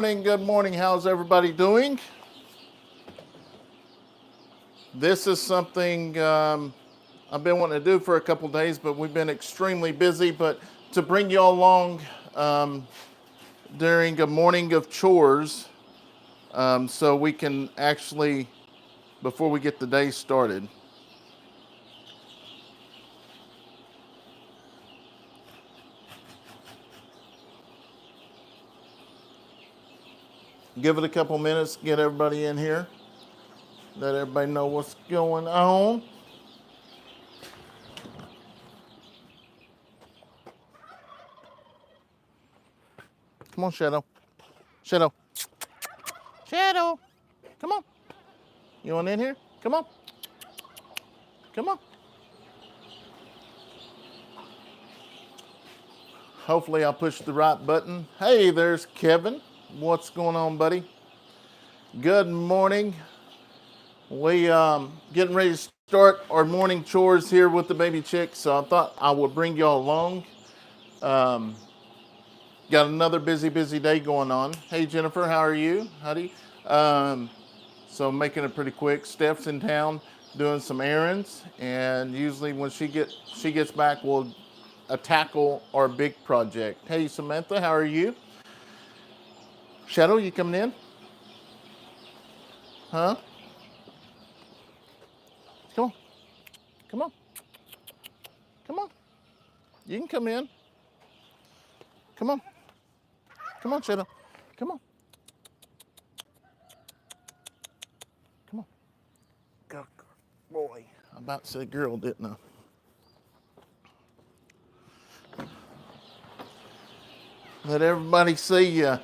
Good morning. How's everybody doing? This is something I've been wanting to do for a couple days, but we've been extremely busy. But to bring you all along during a morning of chores, so we can actually, before we get the day started. Give it a couple minutes, get everybody in here, let everybody know what's going on. Come on, Shadow. Shadow. Shadow. Come on. You want in here? Come on. Come on. Hopefully I'll push the right button. Hey, there's Kevin. What's going on, buddy? Good morning. We getting ready to start our morning chores here with the baby chicks, so I thought I would bring y'all along. Got another busy day going on. Hey, Jennifer, how are you? Howdy. So making it pretty quick. Steph's in town doing some errands, and usually when she gets back, we'll tackle our big project. Hey, Samantha, how are you? Shadow, you coming in? Huh? Come on. Come on. Come on. You can come in. Come on. Come on, Shadow. Come on. Come on. Go, boy. I'm about to say girl, didn't I? Let everybody see you.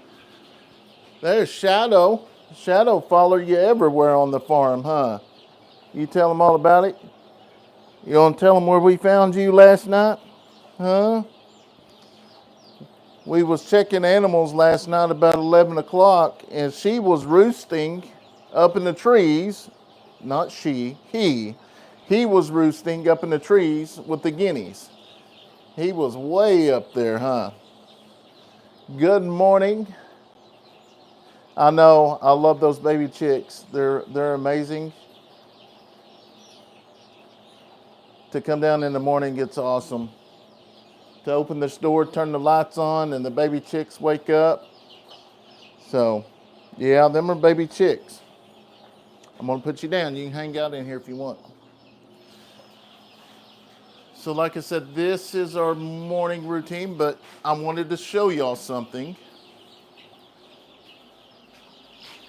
There's Shadow. Shadow followed you everywhere on the farm, huh? You tell them all about it? You gonna tell them where we found you last night? Huh? We was checking animals last night about 11 o'clock, and she was roosting up in the trees. Not she, he. He was roosting up in the trees with the guineas. He was way up there, huh? Good morning. I know, I love those baby chicks. They're amazing. To come down in the morning, it's awesome. To open this door, turn the lights on, and the baby chicks wake up. So, yeah, them are baby chicks. I'm gonna put you down. You can hang out in here if you want. So like I said, this is our morning routine, but I wanted to show y'all something.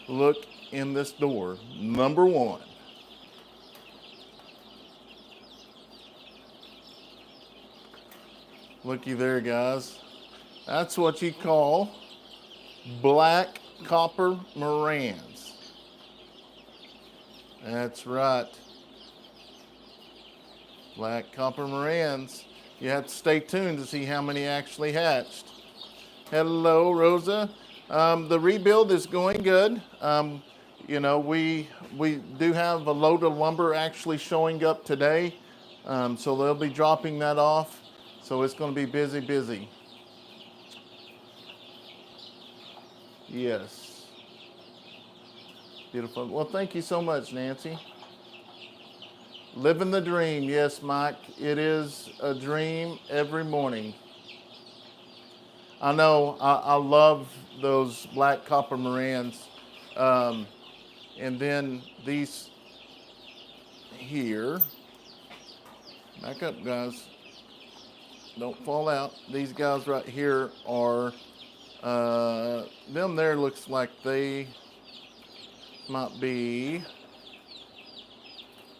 Look in this door. Number one. Looky there, guys. That's what you call black copper morans. That's right. Black copper morans. You have to stay tuned to see how many actually hatched. Hello, Rosa. The rebuild is going good. We do have a load of lumber actually showing up today, so they'll be dropping that off. So it's going to be busy. Yes. Beautiful. Well, thank you so much, Nancy. Living the dream. Yes, Mike. It is a dream every morning. I know. I love those black copper morans. And then these here. Back up, guys. Don't fall out. These guys right here are, them there looks like they might be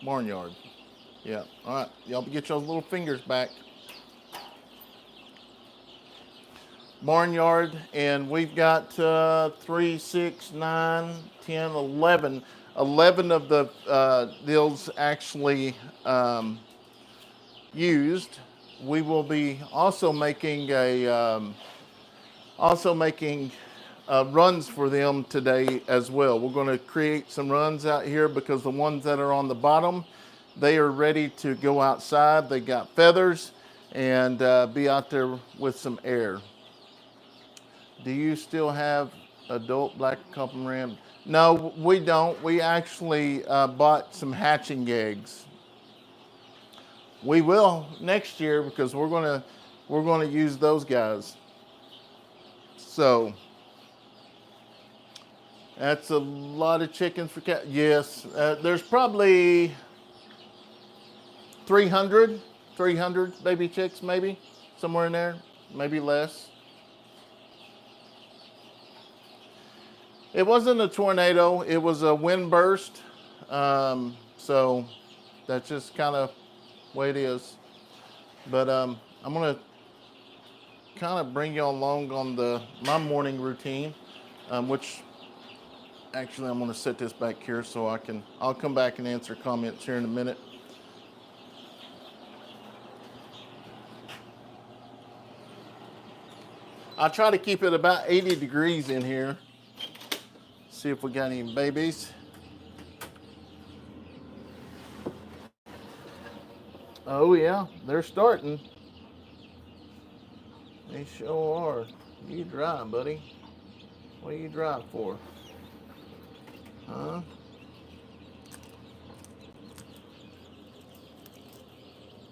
barnyard. Yeah, all right. Y'all get your little fingers back. Barnyard, and we've got 3, 6, 9, 10, 11. 11 of the deals actually used. We will be also making runs for them today as well. We're going to create some runs out here because the ones that are on the bottom, they are ready to go outside. They got feathers and be out there with some air. Do you still have Adult black Copham ram. No, we don't. We actually bought some hatching eggs. We will next year because we're gonna use those guys. So that's a lot of chickens for cat. Yes, there's probably 300, 300 baby chicks, maybe somewhere in there, maybe less. It wasn't a tornado; it was a wind burst. So that's just kind of way it is. But I'm gonna kind of bring you along on my morning routine, which actually I'm gonna set this back here so I'll come back and answer comments here in a minute. I try to keep it about 80 degrees in here. See if we got any babies. Oh yeah, they're starting. They sure are. You dry, buddy. What are you dry for? Huh?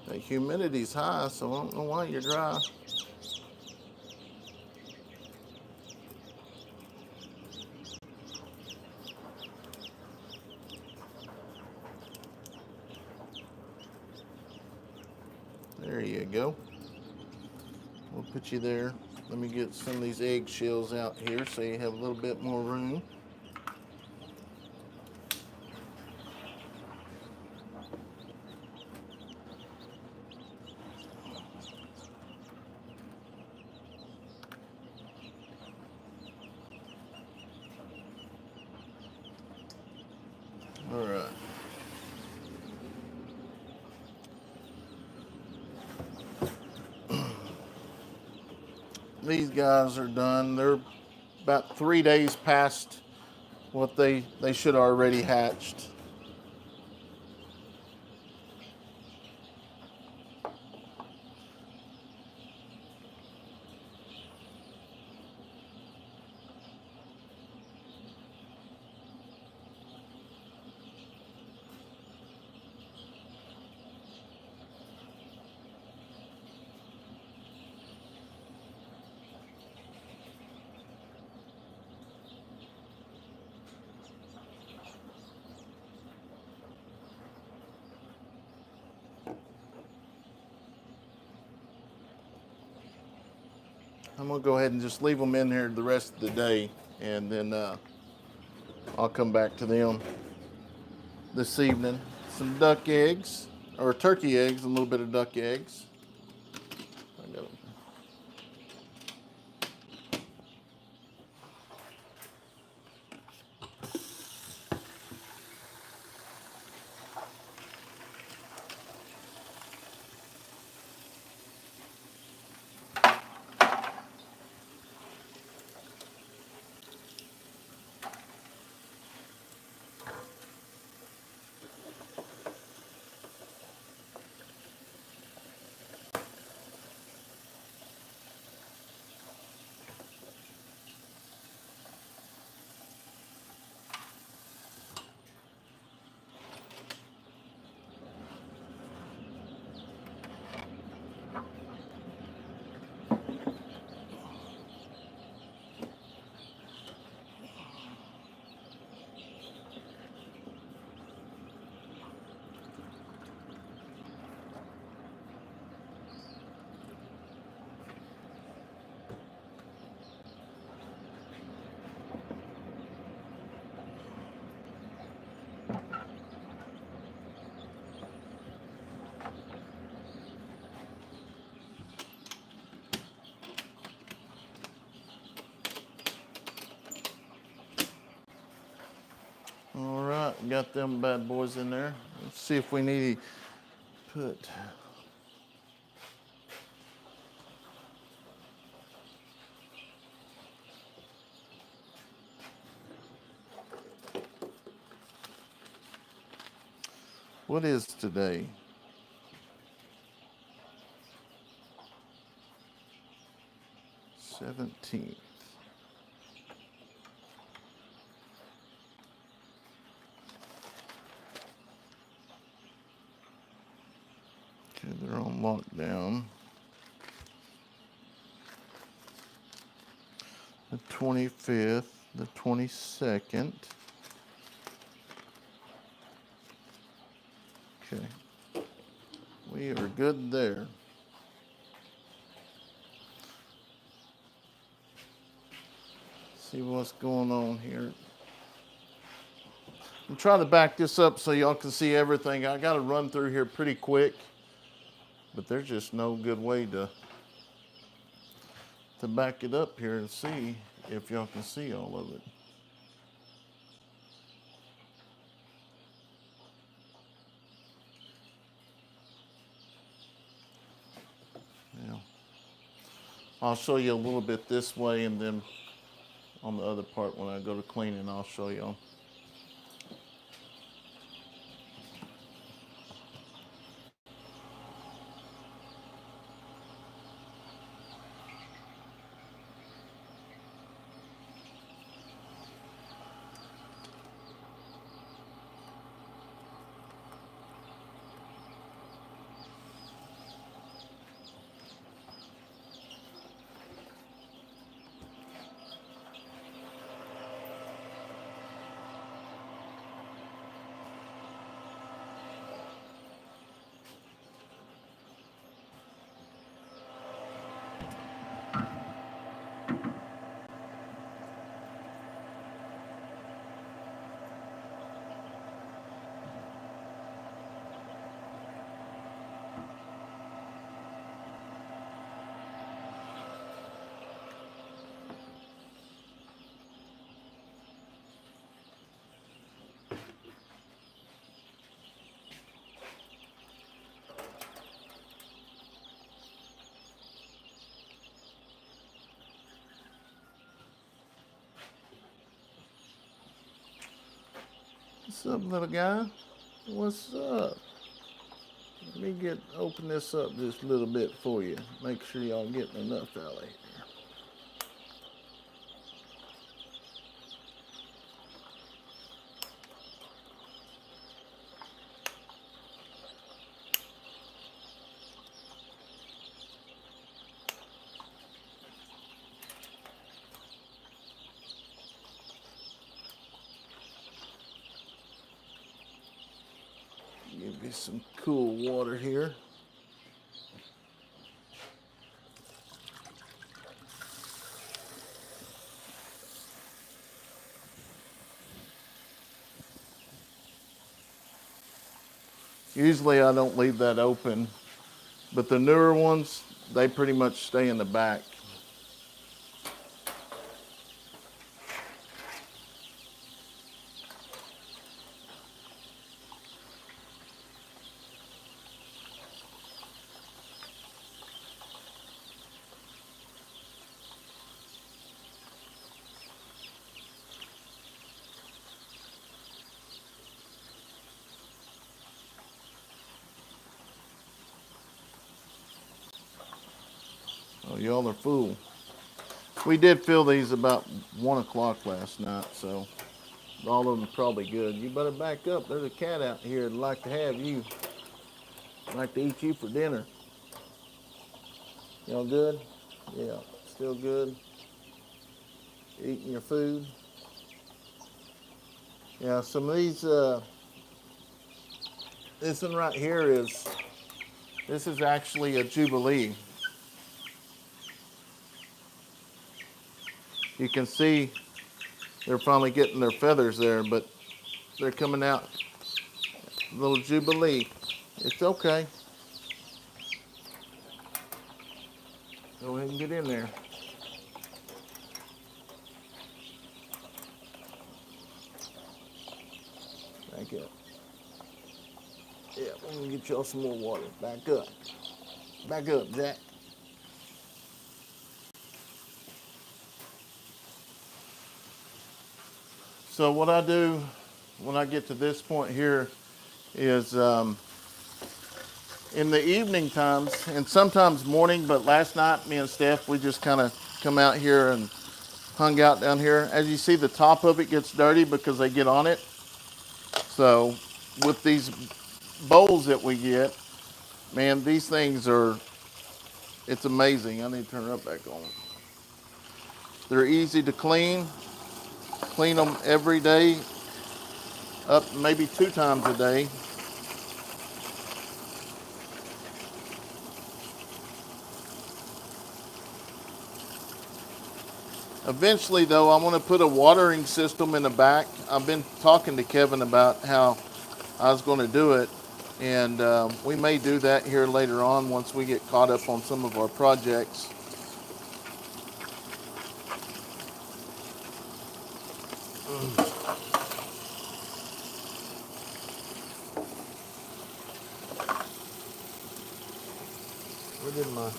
The humidity's high, so I don't know why you're dry. There you go. We'll put you there. Let me get some of these eggshells out here so you have a little bit more room. All right. These guys are done. They're about 3 days past what they should already hatched. I'm gonna go ahead and just leave them in here the rest of the day, and then I'll come back to them this evening. Some duck eggs, or turkey eggs, a little bit of duck eggs. I got 'em. All right, got them bad boys in there. Let's see if we need to put. What is today? 17th. lockdown. The 25th, the 22nd. Okay. We are good there. See what's going on here. I'm trying to back this up so y'all can see everything. I got to run through here pretty quick, but there's just no good way to back it up here and see if y'all can see all of it. Yeah. I'll show you a little bit this way, and then on the other part when I go to cleaning, I'll show y'all. What's up, little guy? What's up? Let me open this up just a little bit for you. Make sure y'all getting enough out of here. Give me some cool water here. Usually I don't leave that open, but the newer ones, they pretty much stay in the back. Oh, y'all are full. We did fill these about 1 o'clock last night, so all of them probably good. You better back up. There's a cat out here that'd like to have you. Like to eat you for dinner. Y'all good? Yeah, still good. Eating your food. Yeah, some of these, this one right here this is actually a Jubilee. You can see they're finally getting their feathers there, but they're coming out. Little Jubilee. It's okay. Go ahead and get in there. Back up. Yeah, we're gonna get y'all some more water. Back up. Back up, Jack. So what I do when I get to this point here is in the evening times, and sometimes morning, but last night me and Steph, we just kind of come out here and hung out down here. As you see, the top of it gets dirty because they get on it. So with these bowls that we get, Man, these things are, it's amazing. I need to turn it up back on. They're easy to clean. Clean them every day, up maybe 2 times a day. Eventually, though, I want to put a watering system in the back. I've been talking to Kevin about how I was going to do it, and we may do that here later on once we get caught up on some of our projects. Where did my...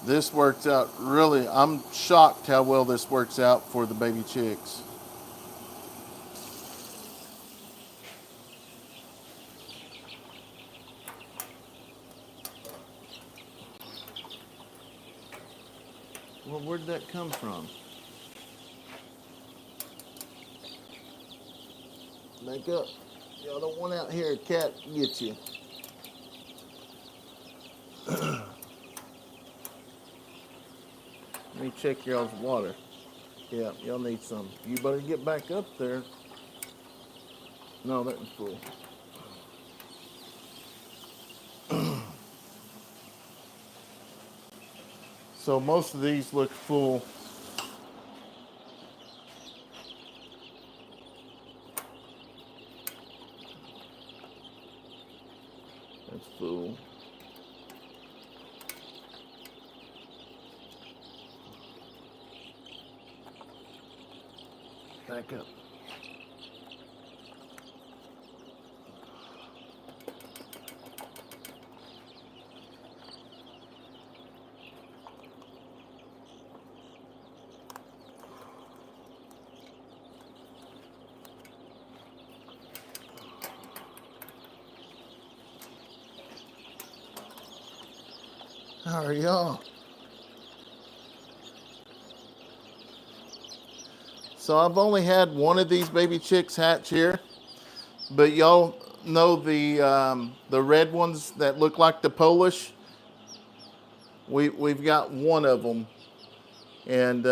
This works out really, I'm shocked how well this works out for the baby chicks. Well, where'd that come from? Back up. Y'all don't want out here, a cat get you. Let me check y'all's water. Yeah, y'all need some. You better get back up there. No, that was full. So most of these look full. That's full. Back up. How are y'all? So I've only had one of these baby chicks hatch here, but y'all know the red ones that look like the Polish. We've got one of them, and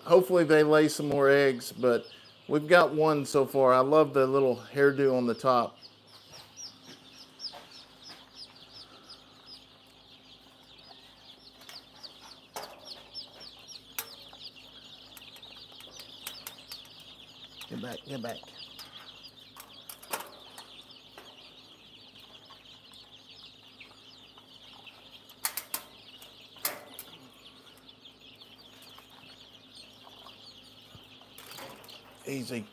hopefully they lay some more eggs. But we've got one so far. I love the little hairdo on the top. Get back, get back. Easy.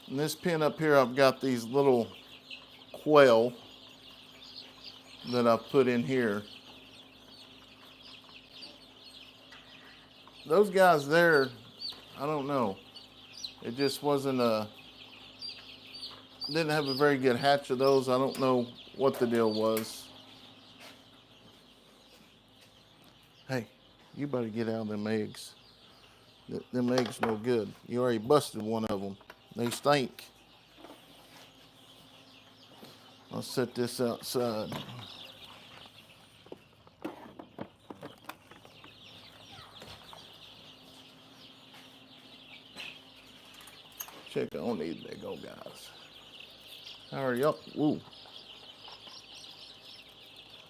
In this pen up here, I've got these little quail that I've put in here. Those guys there, I don't know. It just wasn't didn't have a very good hatch of those. I don't know what the deal was. Hey, you better get out of them eggs. Them eggs no good. You already busted one of them. They stink. I'll set this outside. Check on these big old guys. How are y'all? Woo.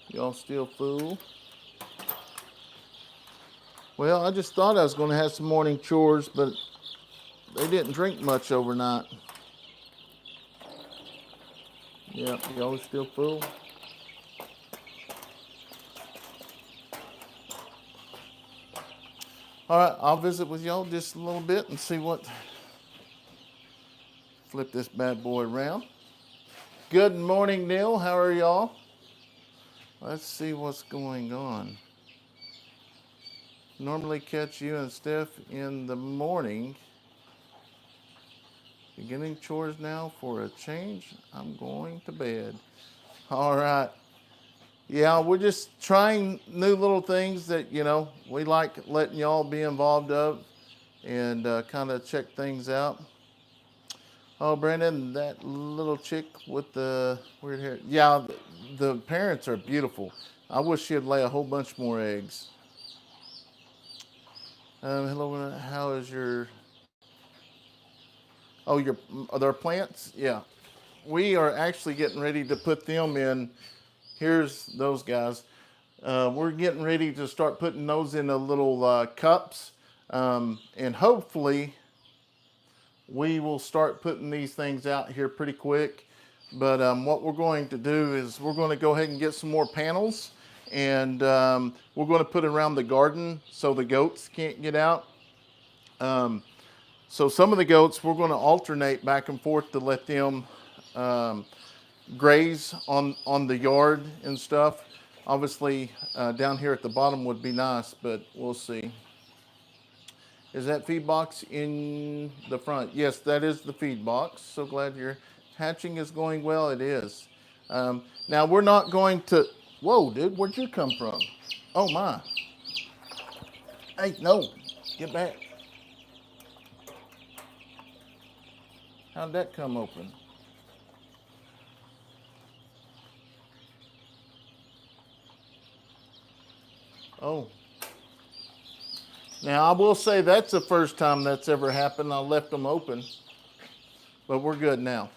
Y'all still full? Well, I just thought I was going to have some morning chores, but They didn't drink much overnight. Yep, y'all are still full. All right, I'll visit with y'all just a little bit and see what. Flip this bad boy around. Good morning, Neil. How are y'all? Let's see what's going on. Normally catch you and Steph in the morning. Beginning chores now for a change. I'm going to bed. All right. Yeah, we're just trying new little things that, we like letting y'all be involved of and kind of check things out. Oh, Brandon, that little chick with the weird hair. Yeah, the parents are beautiful. I wish she'd lay a whole bunch more eggs. Hello, how is your... Oh, are there plants? Yeah. We are actually getting ready to put them in. Here's those guys. We're getting ready to start putting those in a little cups. And hopefully we will start putting these things out here pretty quick. But what we're going to do is we're going to go ahead and get some more panels. And we're going to put it around the garden so the goats can't get out. So some of the goats, we're going to alternate back and forth to let them graze on the yard and stuff. Obviously, down here at the bottom would be nice, but we'll see. Is that feed box in the front? Yes, that is the feed box. So glad your hatching is going well. It is. Now, we're not going to... Whoa, dude, where'd you come from? Oh, my. Hey, no. Get back. How'd that come open? Oh. Now, I will say that's the first time that's ever happened. I left them open. But we're good now.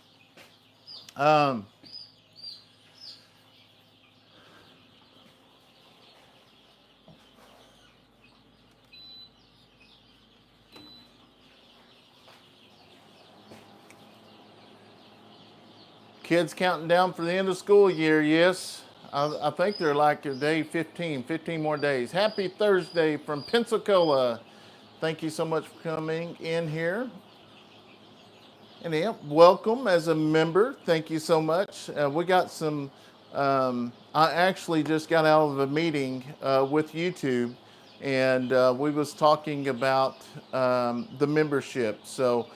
Kids counting down for the end of school year, yes. I think they're like day 15 more days. Happy Thursday from Pensacola. Thank you so much for coming in here. And yeah, welcome as a member. Thank you so much. We got some, I actually just got out of a meeting with YouTube and we was talking about the membership. So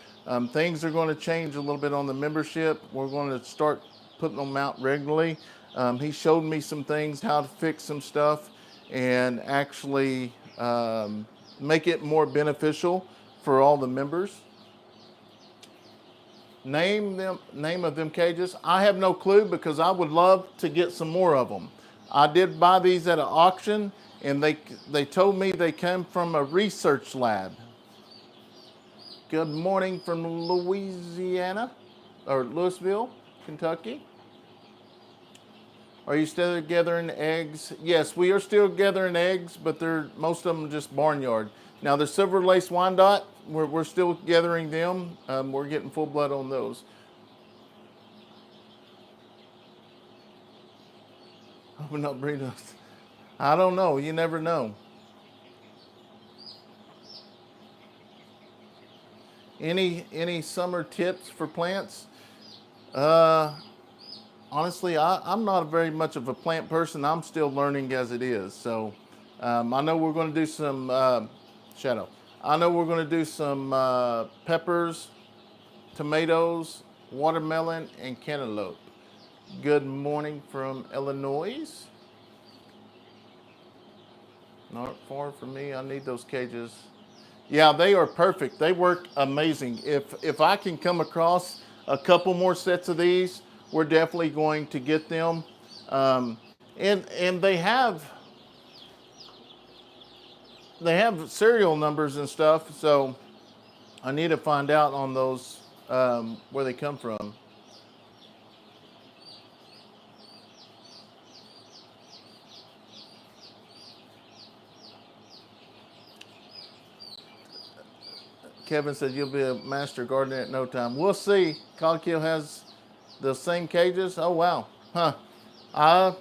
things are going to change a little bit on the membership. We're going to start putting them out regularly. He showed me some things, how to fix some stuff and actually make it more beneficial for all the members. Name of them cages. I have no clue because I would love to get some more of them. I did buy these at an auction and they told me they came from a research lab. Good morning from Louisiana or Louisville, Kentucky. Are you still gathering eggs? Yes, we are still gathering eggs, but most of them just barnyard. Now the silver lace Wyandotte, we're still gathering them. We're getting full blood on those. We're not breeding. I don't know. You never know. Any summer tips for plants? Honestly, I'm not very much of a plant person. I'm still learning as it is. So I know we're going to do some shadow. I know we're going to do some peppers, tomatoes, watermelon, and cantaloupe. Good morning from Illinois. Not far from me. I need those cages. Yeah, they are perfect. They work amazing. If I can come across a couple more sets of these, we're definitely going to get them. And they have serial numbers and stuff, so I need to find out on those where they come from. Kevin said you'll be a master gardener at no time. We'll see. Cogkill has the same cages. Oh wow, huh? I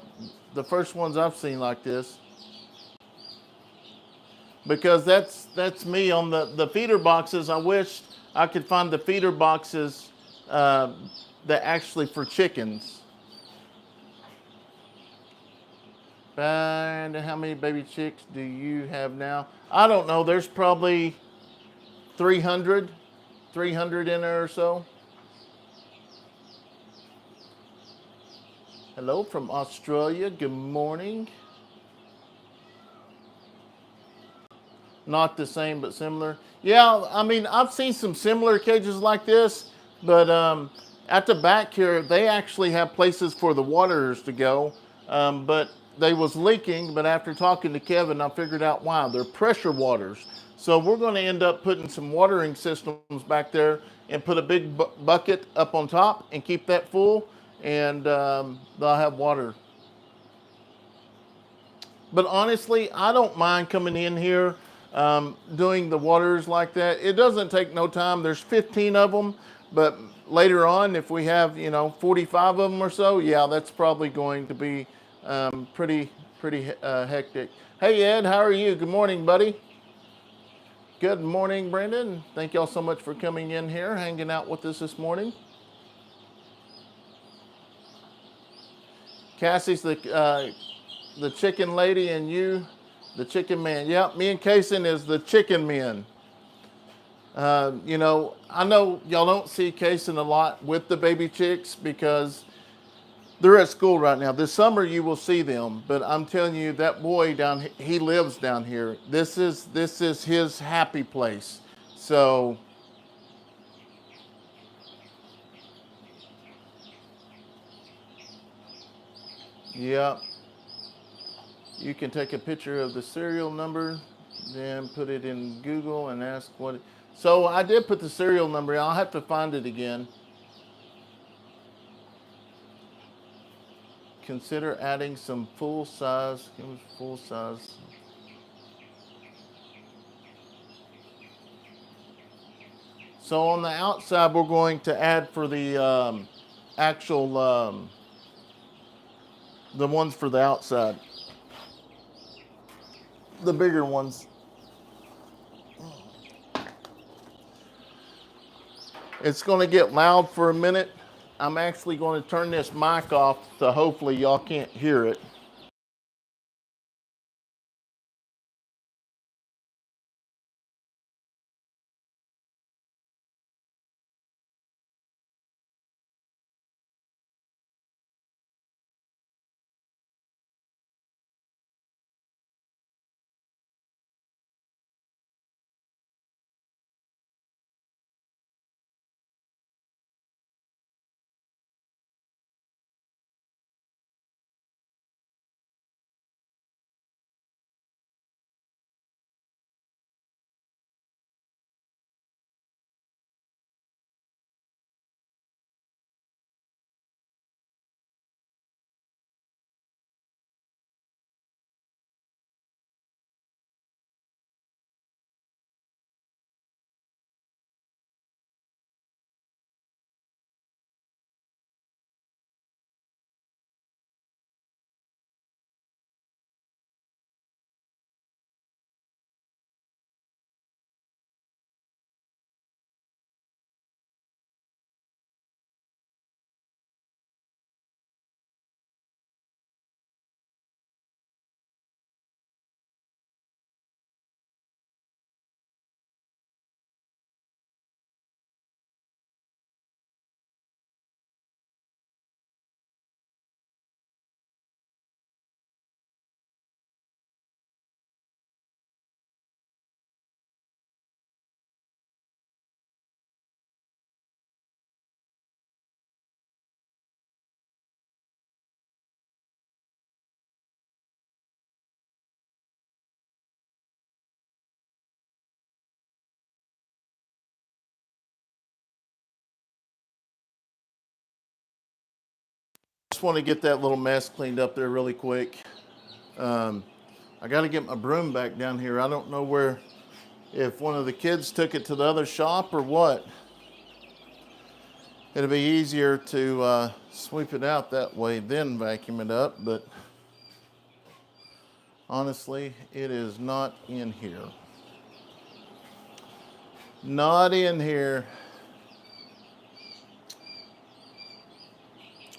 the first ones I've seen like this, because that's me on the feeder boxes. I wish I could find the feeder boxes uh, that actually for chickens. And how many baby chicks do you have now? I don't know. There's probably 300, 300 in there or so. Hello from Australia. Good morning. Not the same, but similar. Yeah, I mean, I've seen some similar cages like this, but at the back here, they actually have places for the waterers to go. But they was leaking, but after talking to Kevin, I figured out why. They're pressure waters. So we're going to end up putting some watering systems back there and put a big bucket up on top and keep that full, and they'll have water. But honestly, I don't mind coming in here doing the waters like that. It doesn't take no time. There's 15 of them, but later on, if we have 45 of them or so, yeah, that's probably going to be pretty hectic. Hey Ed, how are you? Good morning, buddy. Good morning, Brandon. Thank y'all so much for coming in here, hanging out with us this morning. Cassie's the chicken lady, and you, the chicken man. Yep, me and Kayson is the chicken men. I know y'all don't see Kayson a lot with the baby chicks because they're at school right now. This summer you will see them, but I'm telling you, that boy he lives down here. This is his happy place. So, yeah, you can take a picture of the serial number, then put it in Google and ask what. So I did put the serial number. I'll have to find it again. Consider adding some full size. So on the outside, we're going to add for the actual the ones for the outside, the bigger ones. It's going to get loud for a minute. I'm actually going to turn this mic off so hopefully y'all can't hear it. Just want to get that little mess cleaned up there really quick. I got to get my broom back down here. I don't know where. if one of the kids took it to the other shop or what, it'd be easier to sweep it out that way then vacuum it up, but honestly, it is not in here. Not in here.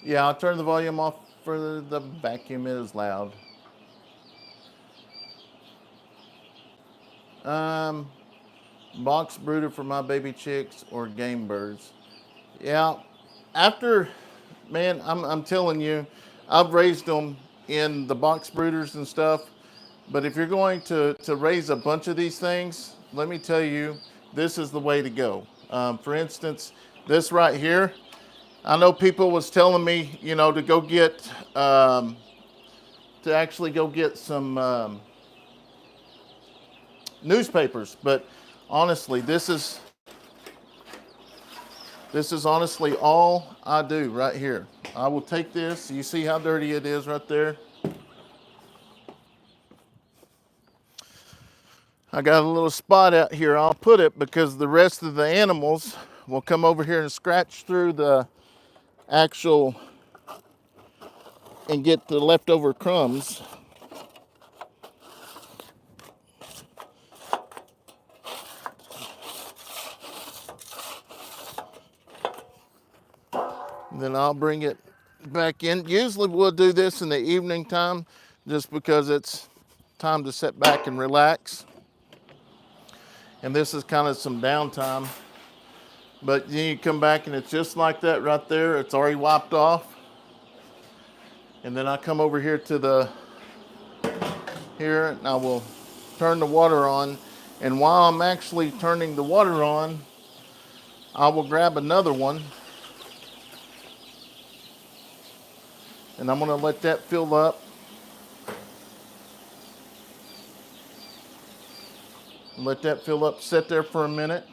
Yeah, I'll turn the volume off for the vacuum. It is loud. Box brooder for my baby chicks or game birds. Yeah, man, I'm telling you, I've raised them in the box brooders and stuff. But if you're going to raise a bunch of these things, let me tell you, this is the way to go. For instance, this right here, I know people was telling me, you know, to go get, to actually go get some newspapers. But honestly, this is honestly all I do right here. I will take this. You see how dirty it is right there? I got a little spot out here. I'll put it because the rest of the animals will come over here and scratch through the actual and get the leftover crumbs. And then I'll bring it back in. Usually we'll do this in the evening time just because it's time to sit back and relax. And this is kind of some downtime. But then you come back and it's just like that right there. It's already wiped off. And then I come over here to here and I will turn the water on. And while I'm actually turning the water on, I will grab another one. And I'm gonna let that fill up. Let that fill up, sit there for a minute.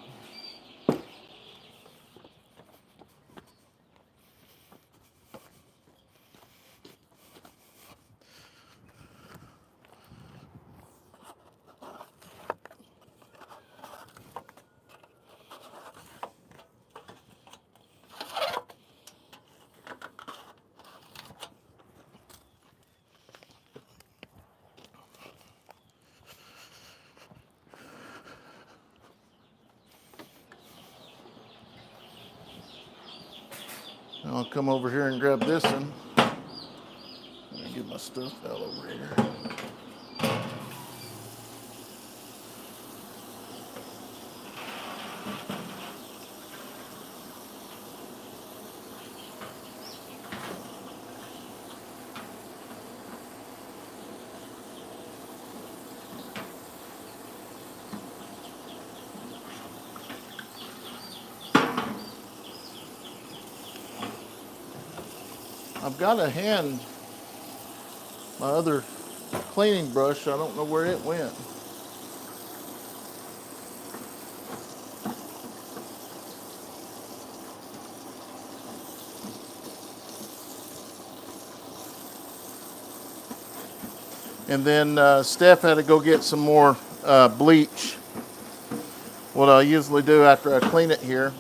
I'll come over here and grab this one. Let me get my stuff out over here. I've got a hand, my other cleaning brush, I don't know where it went. And then Steph had to go get some more bleach. What I usually do after I clean it here.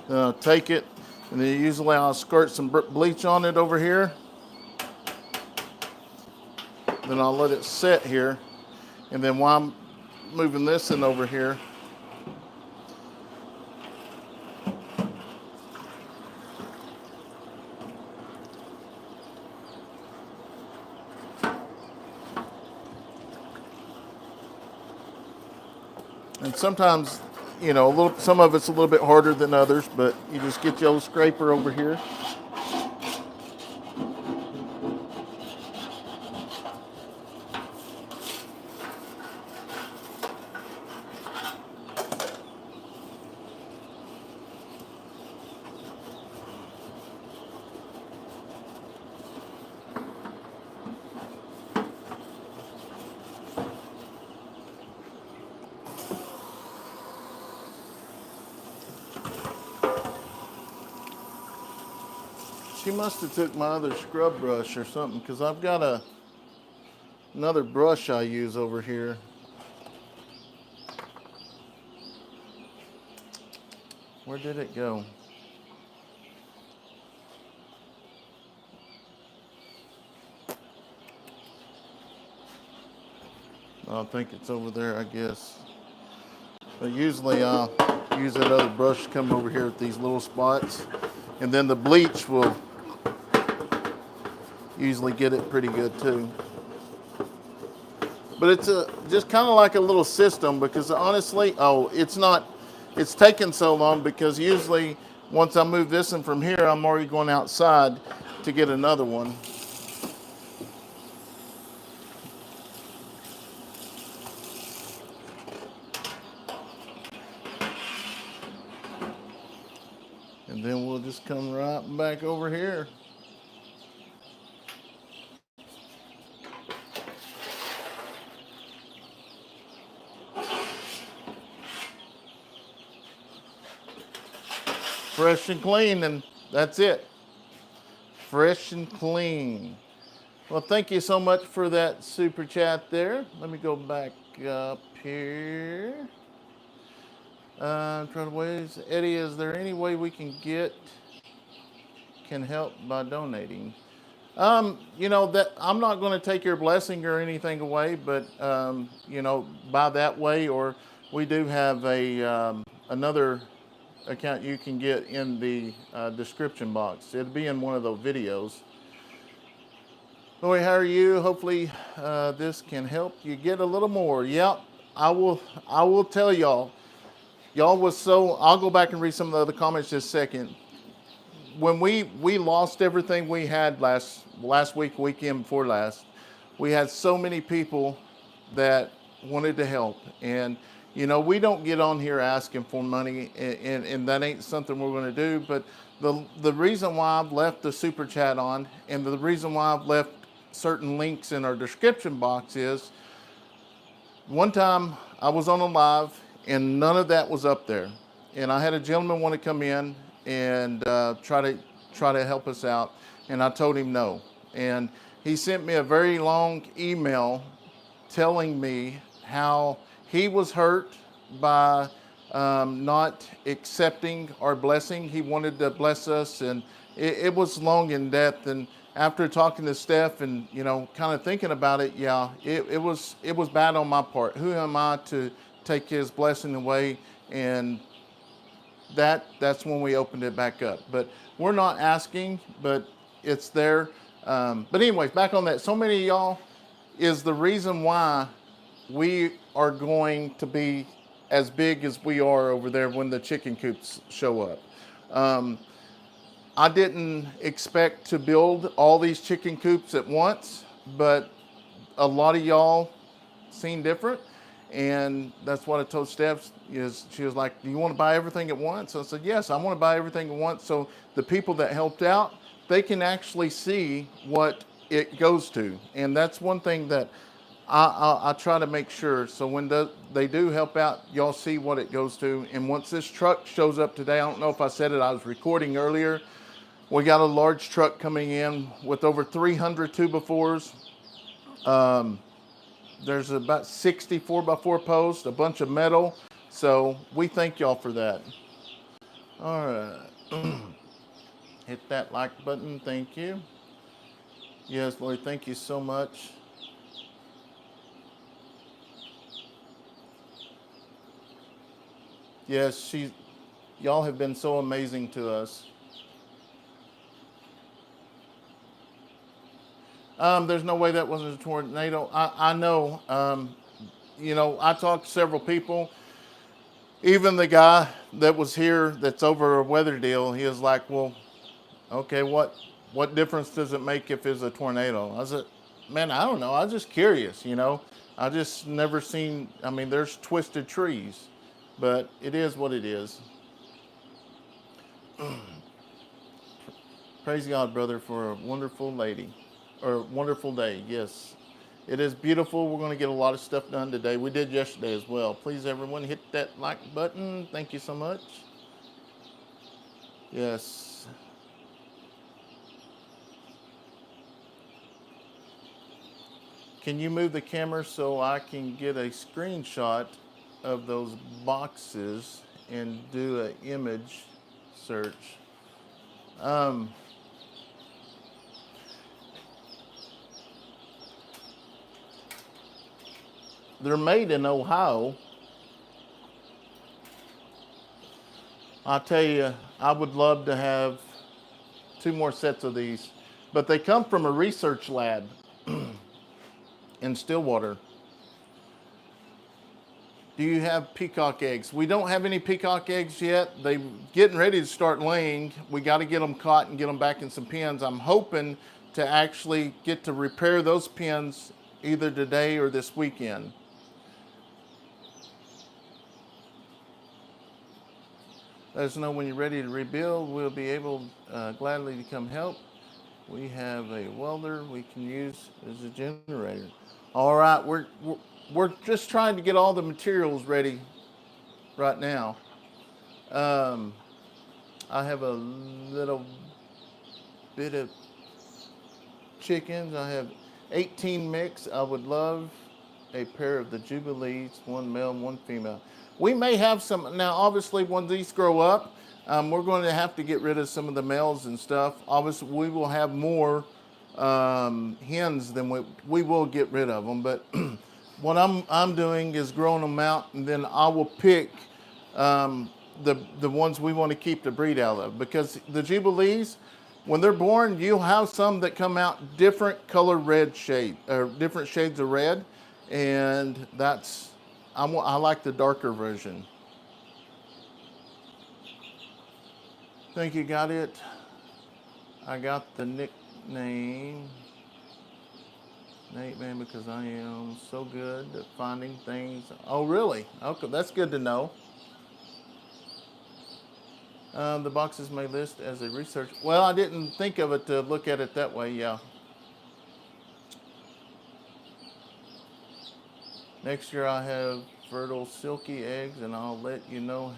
Then I'll take it, and then usually I'll squirt some bleach on it over here. Then I'll let it set here. And then while I'm moving this in over here, and sometimes, you know, some of it's a little bit harder than others, but you just get your old scraper over here. She must have took my other scrub brush or something, because I've got another brush I use over here. Where did it go? I think it's over there, I guess. But usually I'll use that other brush to come over here at these little spots. And then the bleach will usually get it pretty good too. But it's just kind of like a little system, because honestly, it's taken so long because usually once I move this one from here, I'm already going outside to get another one. And then we'll just come right back over here. Fresh and clean, and that's it. Fresh and clean. Well, thank you so much for that super chat there. Let me go back up here. Try to ways. Eddie, is there any way we can help by donating? That I'm not going to take your blessing or anything away, but by that way, or we do have another account you can get in the description box. It'll be in one of those videos. Lori, how are you? Hopefully this can help you get a little more. Yep, I will tell y'all. Y'all was so, I'll go back and read some of the other comments just a second. When we lost everything we had last weekend before last, we had so many people that wanted to help. And, we don't get on here asking for money, and that ain't something we're going to do. But the reason why I've left the super chat on, and the reason why I've left certain links in our description box is, one time I was on a live and none of that was up there. And I had a gentleman want to come in and try to help us out, and I told him no. And he sent me a very long email telling me how he was hurt by not accepting our blessing. He wanted to bless us, and it was long in depth. And after talking to Steph and kind of thinking about it, yeah, it was bad on my part. Who am I to take his blessing away? And that's when we opened it back up. But we're not asking, but it's there. But anyways, back on that. So many of y'all is the reason why we are going to be as big as we are over there when the chicken coops show up. I didn't expect to build all these chicken coops at once, but a lot of y'all seen different. And that's what I told Steph, she was like, do you want to buy everything at once? I said, yes, I want to buy everything at once. So the people that helped out, they can actually see what it goes to. And that's one thing that I try to make sure. So when they do help out, y'all see what it goes to. And once this truck shows up today, I don't know if I said it, I was recording earlier. We got a large truck coming in with over 300 2x4s. There's about 60 4x4 posts, a bunch of metal. So we thank y'all for that. All right. Hit that like button. Thank you. Yes, Lord, thank you so much. Yes, y'all have been so amazing to us. There's no way that wasn't a tornado. I know. I talked to several people. Even the guy that was here that's over a weather deal, he was like, well, okay, what difference does it make if it's a tornado? I said, man, I don't know. I was just curious, I just never seen, there's twisted trees, but it is what it is. Praise God, brother, for a wonderful lady. Or wonderful day, yes. It is beautiful. We're going to get a lot of stuff done today. We did yesterday as well. Please, everyone, hit that like button. Thank you so much. Yes. Can you move the camera so I can get a screenshot of those boxes and do an image search? They're made in Ohio. I'll tell you, I would love to have 2 more sets of these, but they come from a research lab in Stillwater. Do you have peacock eggs? We don't have any peacock eggs yet. They're getting ready to start laying. We got to get them caught and get them back in some pens. I'm hoping to actually get to repair those pens either today or this weekend. Let us know when you're ready to rebuild. We'll be able gladly to come help. We have a welder we can use as a generator. All right, we're just trying to get all the materials ready right now. I have a little bit of chickens. I have 18 mix. I would love a pair of the Jubilees, 1 male, 1 female. We may have some, now obviously when these grow up, we're going to have to get rid of some of the males and stuff. Obviously we will have more hens than we will get rid of them, but what I'm doing is growing them out, and then I will pick the ones we want to keep the breed out of, because the Jubilees, when they're born, you'll have some that come out different color red shade, or different shades of red, and I like the darker version. Think you got it? I got the nickname Nate, man, because I am so good at finding things. Oh, really? Okay, that's good to know. The boxes may list as a research. Well, I didn't think of it to look at it that way, yeah. Next year I have fertile silky eggs, and I'll let you know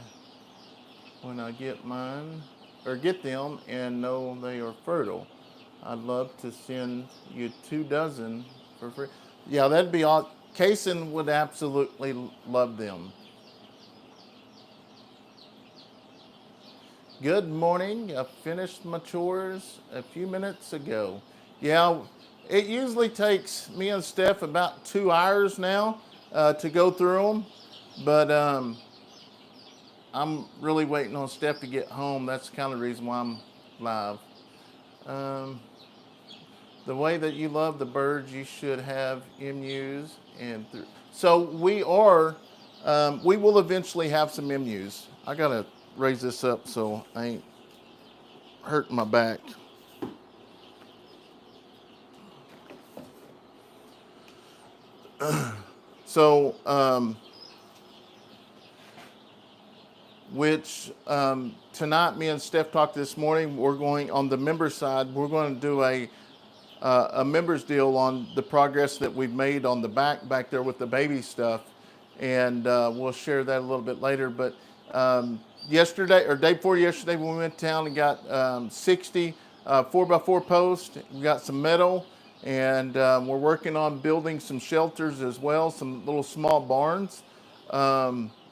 when I get mine, or get them and know they are fertile. I'd love to send you 2 dozen for free. Yeah, that'd be all. Kayson would absolutely love them. Good morning. I finished my chores a few minutes ago. Yeah, it usually takes me and Steph about 2 hours now to go through them, but I'm really waiting on Steph to get home. That's kind of the reason why I'm live. The way that you love the birds, you should have MUs so we will eventually have some MUs. I gotta raise this up so I ain't hurting my back. So, tonight, me and Steph talked this morning, we're going on the member side, we're going to do a members deal on the progress that we've made on the back there with the baby stuff. And we'll share that a little bit later. But yesterday, or day before yesterday, when we went to town and got 60 4x4 posts, we got some metal, and we're working on building some shelters as well, some little small barns.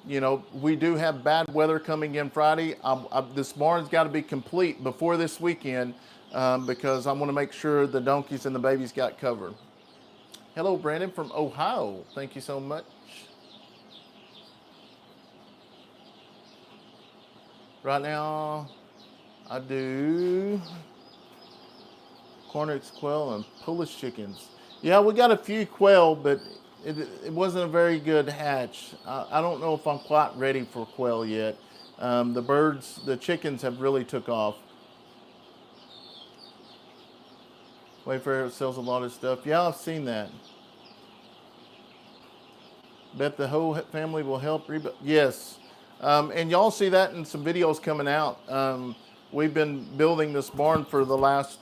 You know, we do have bad weather coming in Friday. This barn's got to be complete before this weekend because I want to make sure the donkeys and the babies got covered. Hello, Brandon from Ohio. Thank you so much. Right now, I do Cornix quail and Polish chickens. Yeah, we got a few quail, but it wasn't a very good hatch. I don't know if I'm quite ready for quail yet. The chickens have really took off. Wayfair sells a lot of stuff. Yeah, I've seen that. Bet the whole family will help rebuild. Yes. And y'all see that in some videos coming out. We've been building this barn for the last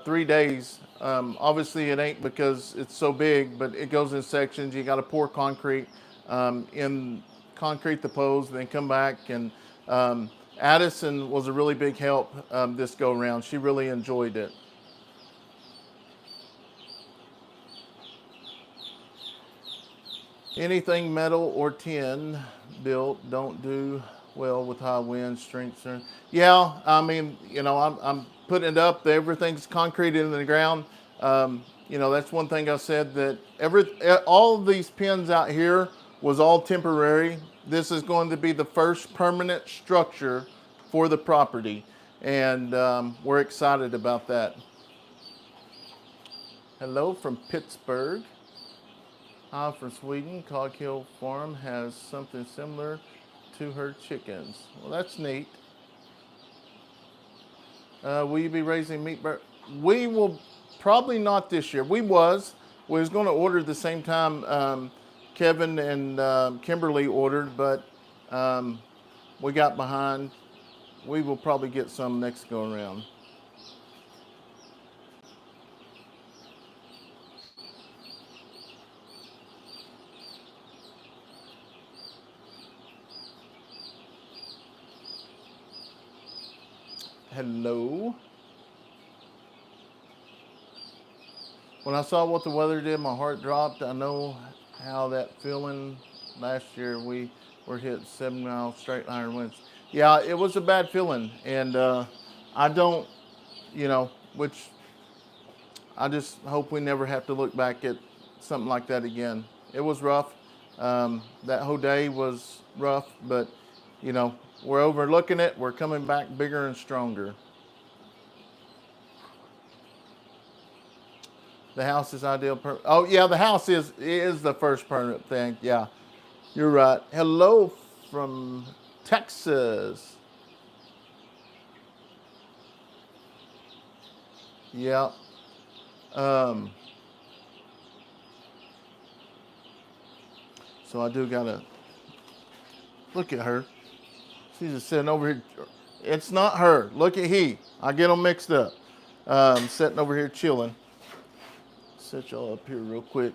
3 days. Obviously it ain't because it's so big, but it goes in sections. You got to pour concrete, in concrete the posts, then come back. And Addison was a really big help this go around. She really enjoyed it. Anything metal or tin built don't do well with high winds, strengths. Yeah, I mean, I'm putting it up. Everything's concreted in the ground. That's one thing I said that all of these pins out here was all temporary. This is going to be the first permanent structure for the property, and we're excited about that. Hello from Pittsburgh. I'm from Sweden. Cog Hill Farm has something similar to her chickens. Well, that's neat. Will you be raising meat bird? We will probably not this year. We was going to order the same time Kevin and Kimberly ordered, but we got behind. We will probably get some next go around. Hello. When I saw what the weather did, my heart dropped. I know how that feeling. Last year we were hit 7-mile straight line winds. Yeah, it was a bad feeling, and I don't, which I just hope we never have to look back at something like that again. It was rough. That whole day was rough, but we're overlooking it. We're coming back bigger and stronger. The house is ideal. Oh yeah, the house is the first permanent thing. Yeah, you're right. Hello from Texas. Yeah. So I do gotta look at her. She's just sitting over here. It's not her. Look at he. I get them mixed up. Sitting over here chilling. Set y'all up here real quick.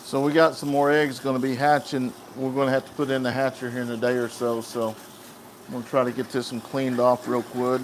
So we got some more eggs going to be hatching. We're going to have to put in the hatcher here in a day or so. So I'm going to try to get this one cleaned off real quick.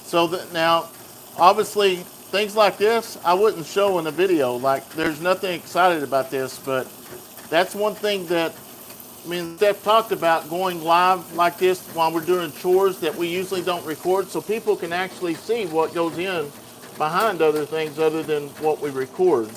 So that now, obviously, things like this I wouldn't show in a video. Like, there's nothing excited about this, but that's one thing that me and Steph talked about, going live like this while we're doing chores that we usually don't record, so people can actually see what goes in behind other things other than what we record.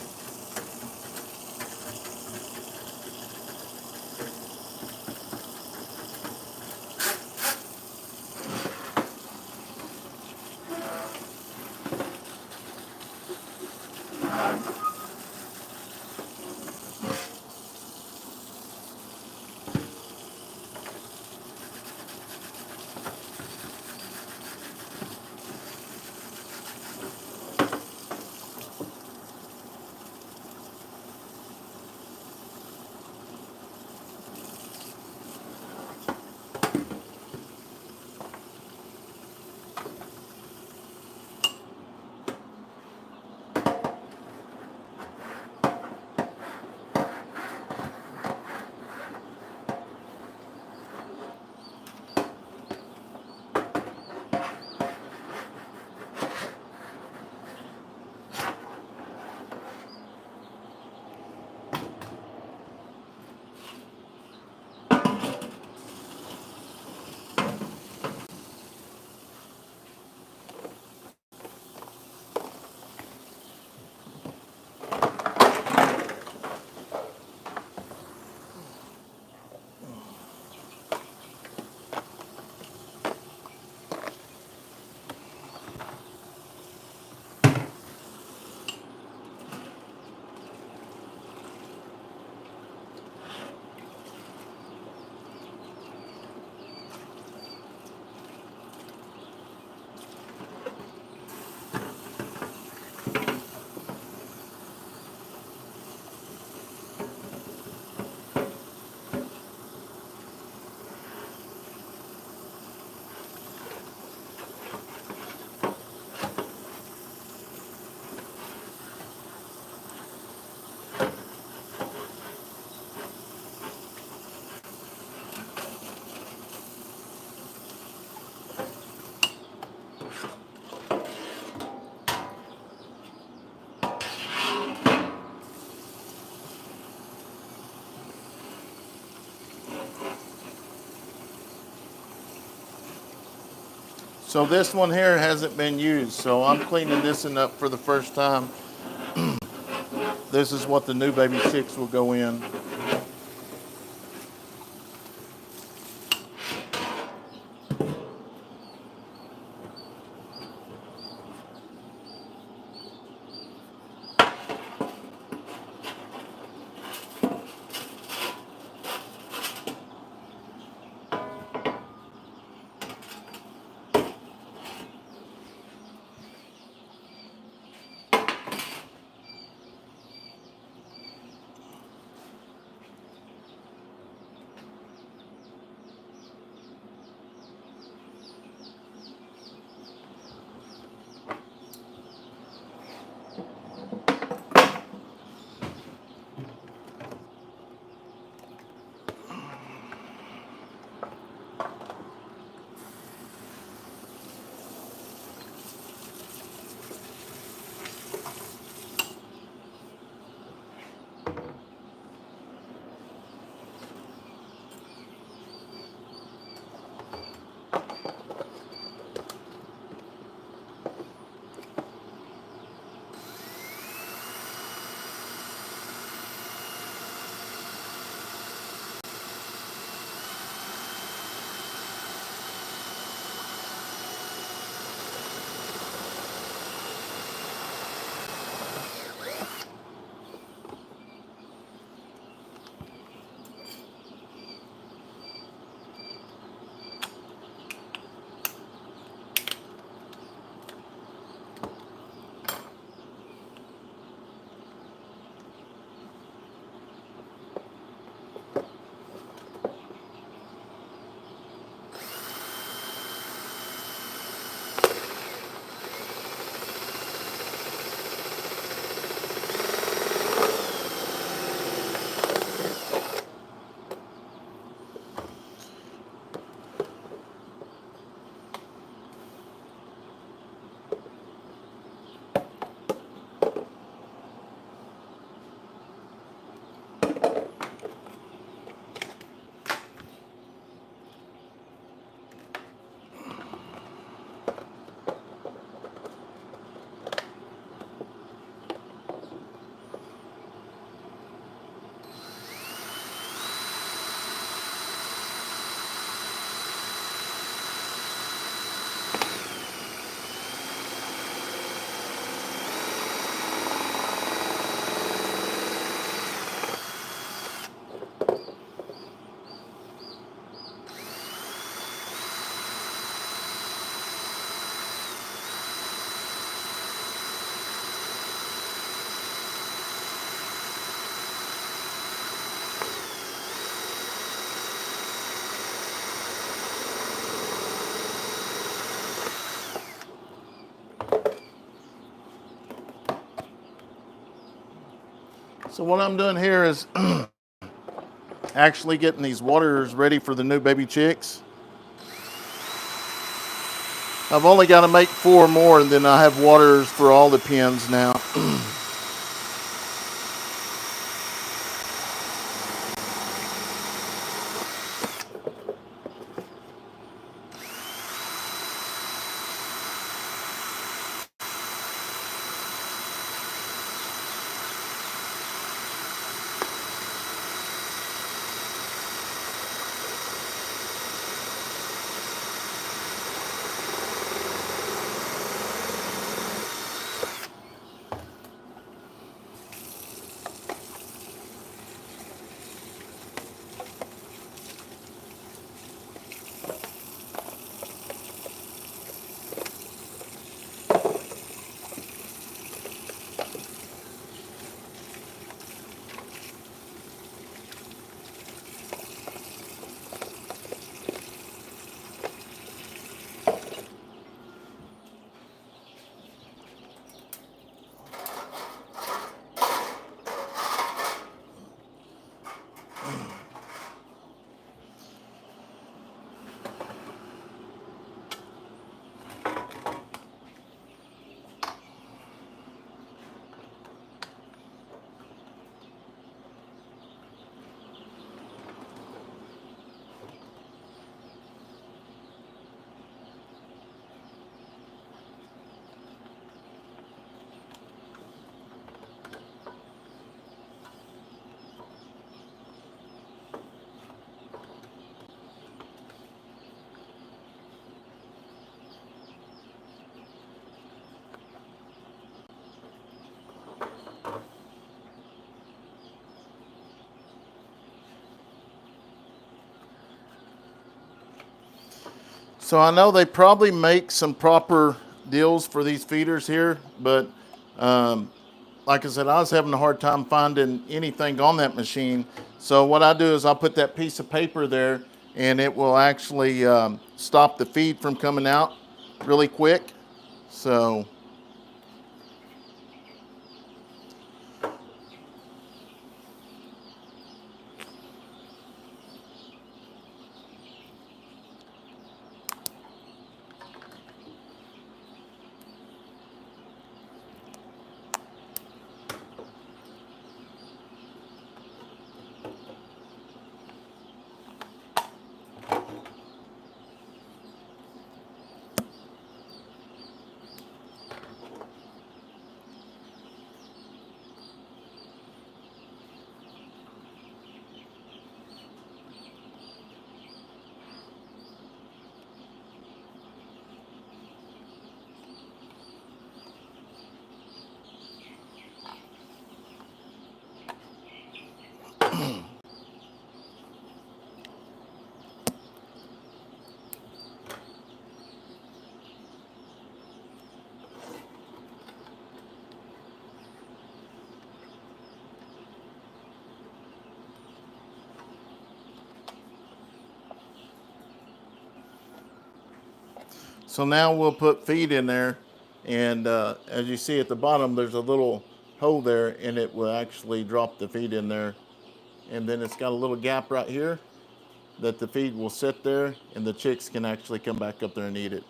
So this one here hasn't been used. So I'm cleaning this one up for the first time. This is what the new baby chicks will go in. So what I'm doing here is actually getting these waters ready for the new baby chicks. I've only got to make 4 more and then I have waters for all the pens now. So I know they probably make some proper deals for these feeders here, but like I said, I was having a hard time finding anything on that machine. So what I do is I'll put that piece of paper there, and it will actually stop the feed from coming out really quick. So So now we'll put feed in there, and as you see at the bottom, there's a little hole there, and it will actually drop the feed in there. And then it's got a little gap right here that the feed will sit there, and the chicks can actually come back up there and eat it.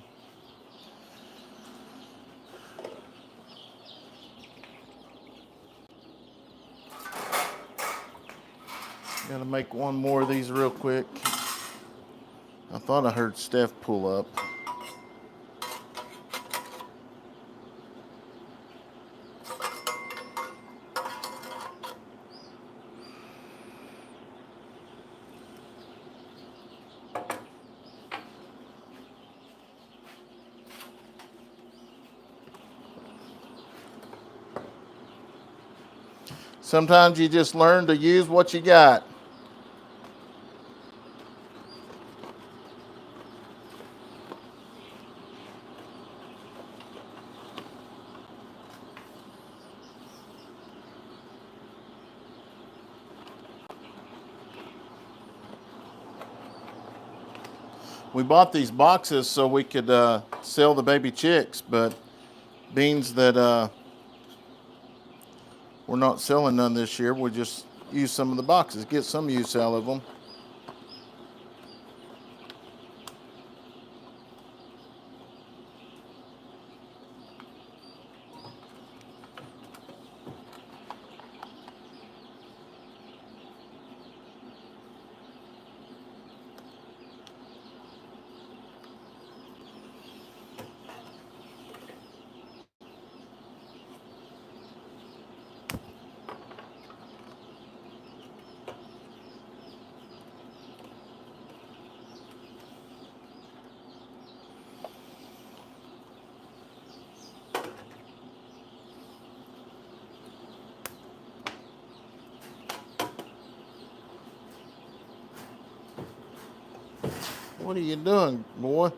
Gotta make one more of these real quick. I thought I heard Steph pull up. Sometimes you just learn to use what you got. We bought these boxes so we could sell the baby chicks, but beans that we're not selling none this year, we'll just use some of the boxes, get some use out of them. What are you doing, boy?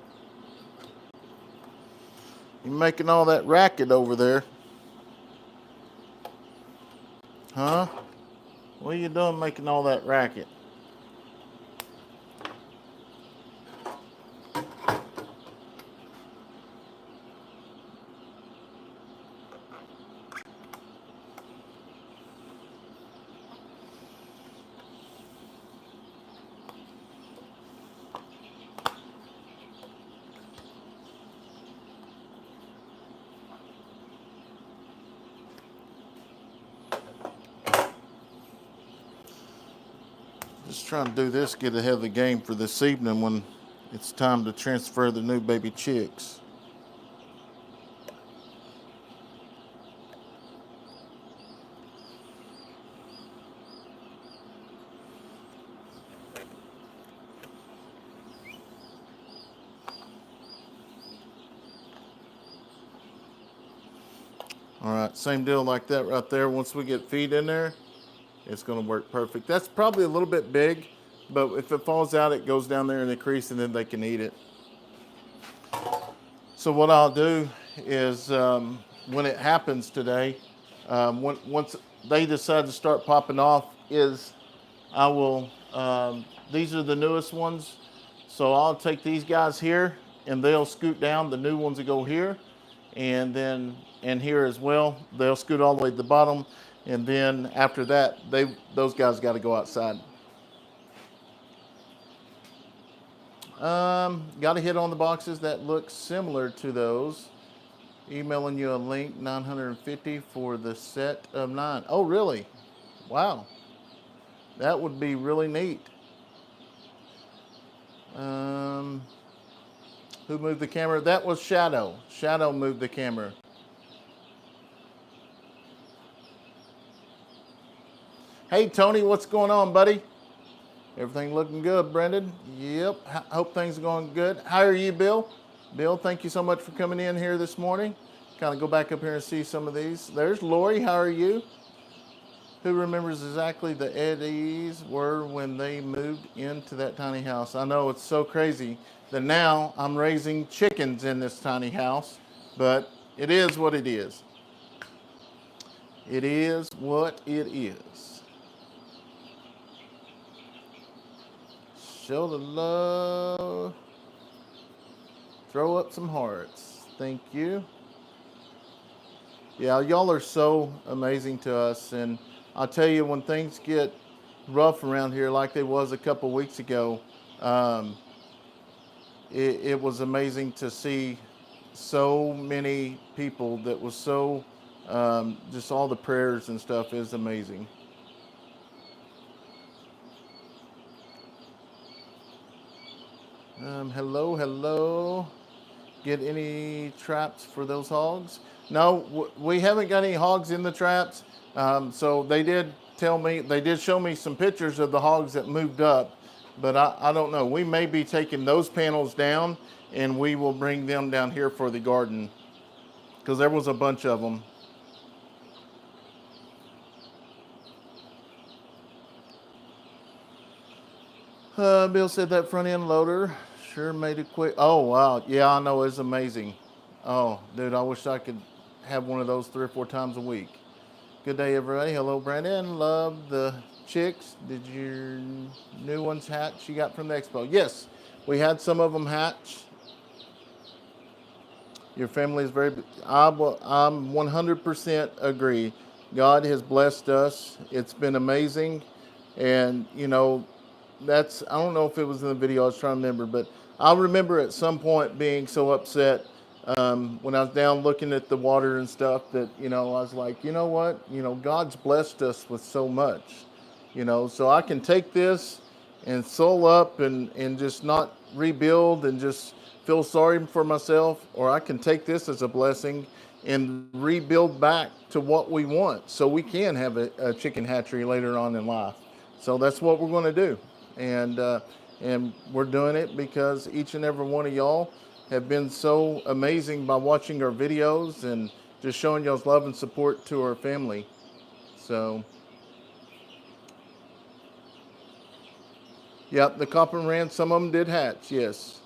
You making all that racket over there? Huh? What are you doing making all that racket? Just trying to do this, get ahead of the game for this evening when it's time to transfer the new baby chicks. All right, same deal like that right there. Once we get feed in there, it's going to work perfect. That's probably a little bit big, but if it falls out, it goes down there in the crease and then they can eat it. So what I'll do is when it happens today, once they decide to start popping off, is I will, these are the newest ones. So I'll take these guys here and they'll scoot down. The new ones will go here and then, and here as well. They'll scoot all the way to the bottom. And then after that, those guys got to go outside. Got to hit on the boxes that look similar to those. Emailing you a link, 950 for the set of 9. Oh, really? Wow. That would be really neat. Who moved the camera? That was Shadow. Shadow moved the camera. Hey, Tony, what's going on, buddy? Everything looking good, Brendan? Yep. Hope things are going good. How are you, Bill? Bill, thank you so much for coming in here this morning. Kind of go back up here and see some of these. There's Lori. How are you? Who remembers exactly the Eddies were when they moved into that tiny house? I know it's so crazy that now I'm raising chickens in this tiny house, but it is what it is. It is what it is. Show the love. Throw up some hearts. Thank you. Yeah, y'all are so amazing to us. And I'll tell you, when things get rough around here like they was a couple weeks ago, it was amazing to see so many people that was so, just all the prayers and stuff is amazing. Hello, hello. Get any traps for those hogs? No, we haven't got any hogs in the traps. So they did tell me, they did show me some pictures of the hogs that moved up, but I don't know. We may be taking those panels down and we will bring them down here for the garden because there was a bunch of them. Bill said that front end loader sure made it quick. Oh, wow. Yeah, I know. It's amazing. Oh, dude, I wish I could have one of those 3 or 4 times a week. Good day, everybody. Hello, Brandon. Love the chicks. Did your new ones hatch you got from the expo? Yes, we had some of them hatch. Your family is very, I'm 100% agree. God has blessed us. It's been amazing. And, you know, that's, I don't know if it was in the video, I was trying to remember, but I remember at some point being so upset when I was down looking at the water and stuff that, you know, I was like, you know what, you know, God's blessed us with so much, you know, so I can take this and soul up and just not rebuild and just feel sorry for myself, or I can take this as a blessing and rebuild back to what we want so we can have a chicken hatchery later on in life. So that's what we're going to do. And we're doing it because each and every one of y'all have been so amazing by watching our videos and just showing y'all's love and support to our family. So, yep, the copper ran, some of them did hatch, yes.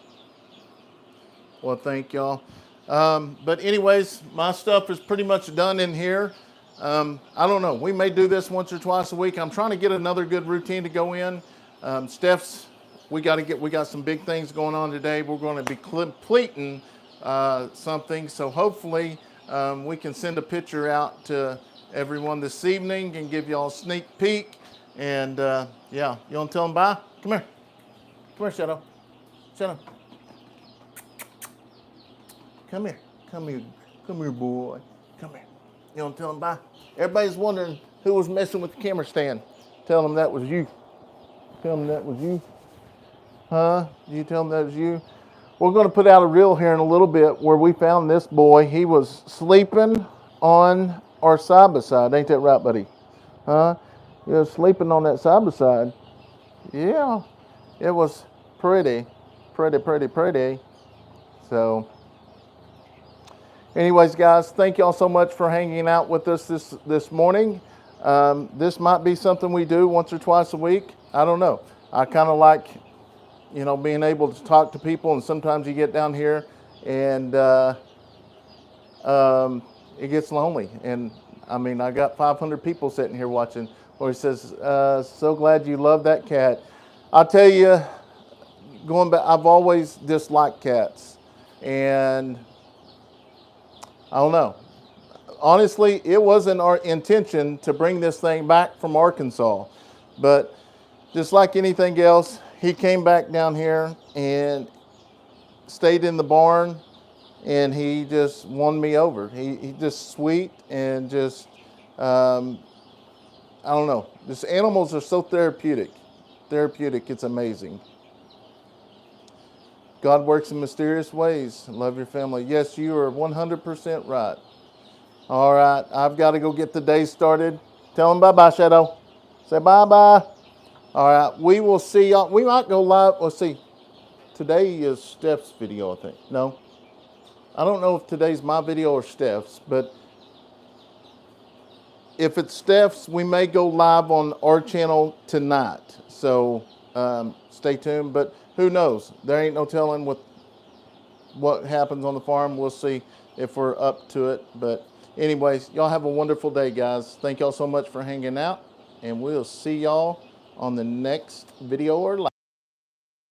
Well, thank y'all. But anyways, my stuff is pretty much done in here. I don't know, we may do this once or twice a week. I'm trying to get another good routine to go in. Steph's, we got some big things going on today. We're going to be completing something. So hopefully we can send a picture out to everyone this evening and give y'all a sneak peek. And yeah, you want to tell them bye? Come here. Come here, Shadow. Shadow. Come here. Come here. Come here, boy. Come here. You want to tell them bye? Everybody's wondering who was messing with the camera stand. Tell them that was you. Tell them that was you. Huh? Did you tell them that was you? We're going to put out a reel here in a little bit where we found this boy. He was sleeping on our side-by-side. Ain't that right, buddy? Huh? He was sleeping on that side-by-side. Yeah. It was pretty. So, anyways, guys, thank y'all so much for hanging out with us this morning. This might be something we do once or twice a week. I don't know. I kind of like, you know, being able to talk to people, and sometimes you get down here and it gets lonely. And I mean, I got 500 people sitting here watching. Where he says, "So glad you love that cat." I'll tell you, going back, I've always disliked cats, and I don't know. Honestly, it wasn't our intention to bring this thing back from Arkansas, but just like anything else, he came back down here and stayed in the barn, and he just won me over. He just sweet and just, I don't know. Just animals are so therapeutic. Therapeutic, it's amazing. God works in mysterious ways. Love your family. Yes, you are 100% right. All right, I've got to go get the day started. Tell them bye-bye, Shadow. Say bye-bye. All right, we will see y'all. We might go live. Let's see. Today is Steph's video, I think. No, I don't know if today's my video or Steph's, but if it's Steph's, we may go live on our channel tonight. So stay tuned, but who knows? There ain't no telling what happens on the farm. We'll see if we're up to it. But anyways, y'all have a wonderful day, guys. Thank y'all so much for hanging out, and we'll see y'all on the next video or live.